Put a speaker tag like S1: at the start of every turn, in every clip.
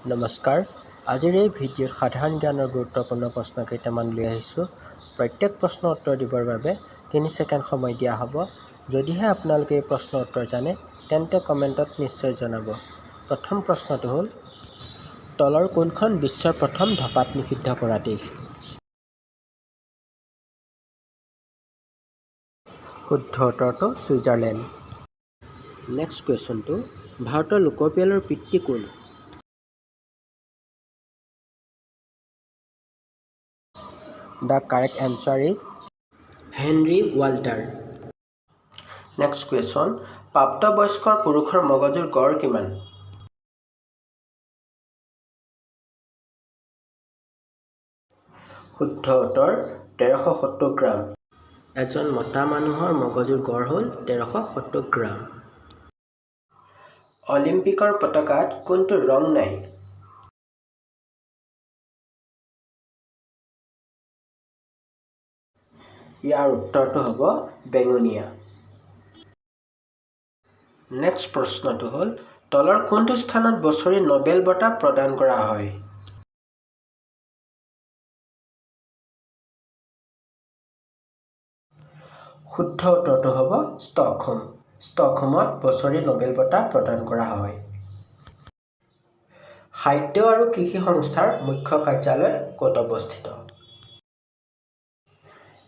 S1: নমস্কাৰ। আজিৰ এই ভিডিঅ'ত সাধাৰণ জ্ঞানৰ গুৰুত্বপূৰ্ণ প্ৰশ্ন কেইটামান লৈ আহিছোঁ। প্ৰত্যেক প্ৰশ্নৰ উত্তৰ দিবৰ বাবে ৩ ছেকেণ্ড সময় দিয়া হ'ব। যদিহে আপোনালোকে এই প্ৰশ্নৰ উত্তৰ জানে তেন্তে কমেণ্টত নিশ্চয় জনাব। প্ৰথম প্ৰশ্নটো হ'ল, তলৰ কোনখন বিশ্বৰ প্ৰথম ধঁপাত নিষিদ্ধ কৰা দেশ? শুদ্ধ উত্তৰটো ছুইজাৰলেণ্ড। নেক্সট কুৱেশ্যনটো, ভাৰতৰ লোকপিয়লৰ পিতৃ কোন? The correct answer is Henry Walter. Next question, প্ৰাপ্তবয়স্ক পুৰুষৰ মগজুৰ গড় কিমান? শুদ্ধ উত্তৰ ১৩৭০ গ্ৰাম। এজন মতা মানুহৰ মগজুৰ গড় হ'ল ১৩৭০ গ্ৰাম। অলিম্পিকৰ পতাকাত কোনটো ৰং নাই? ইয়াৰ উত্তৰটো হ'ব বেঙুনীয়া। নেক্সট প্ৰশ্নটো হ'ল, তলৰ কোনটো স্থানত বছৰি নোবেল বঁটা প্ৰদান কৰা হয়? শুদ্ধ উত্তৰটো হ'ব ষ্টকহোম। ষ্টকহোমত বছৰি নোবেল বঁটা প্ৰদান কৰা হয়। খাদ্য আৰু কৃষি সংস্থাৰ মুখ্য কাৰ্যালয় ক'ত অৱস্থিত?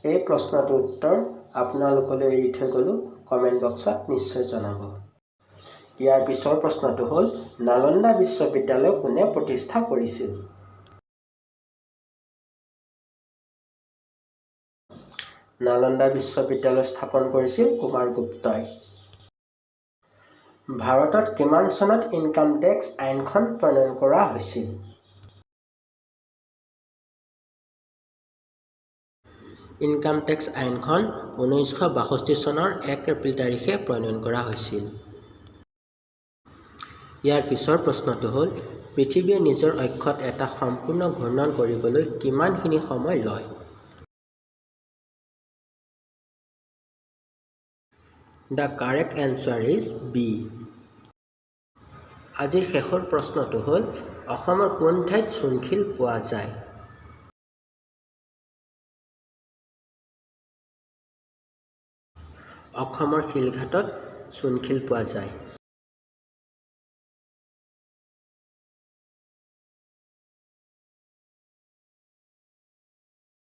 S1: এই প্ৰশ্নটোৰ উত্তৰ আপোনালোকলৈ এৰি থৈ গ'লোঁ, কমেণ্ট বক্সত নিশ্চয় জনাব। ইয়াৰ পিছৰ প্ৰশ্নটো হ'ল, নালন্দা বিশ্ববিদ্যালয় কোনে প্ৰতিষ্ঠা কৰিছিল? নালন্দা বিশ্ববিদ্যালয় স্থাপন কৰিছিল কুমাৰগুপ্তই। ভাৰতত কিমান চনত ইনকাম টেক্স আইনখন প্ৰণয়ন কৰা হৈছিল? ইনকাম টেক্স আইনখন ১৯৬২ চনৰ ১ এপ্ৰিল তাৰিখে প্ৰণয়ন কৰা হৈছিল। ইয়াৰ পিছৰ প্ৰশ্নটো হ'ল, পৃথিৱীয়ে নিজৰ অক্ষত এটা সম্পূৰ্ণ ঘূৰ্ণন কৰিবলৈ কিমানখিনি সময় লয়? The correct answer is B. আজিৰ শেষৰ প্ৰশ্নটো হ'ল, অসমৰ কোন ঠাইত চূণশিল পোৱা যায়? অসমৰ শিলঘাটত চূণশিল পোৱা যায়।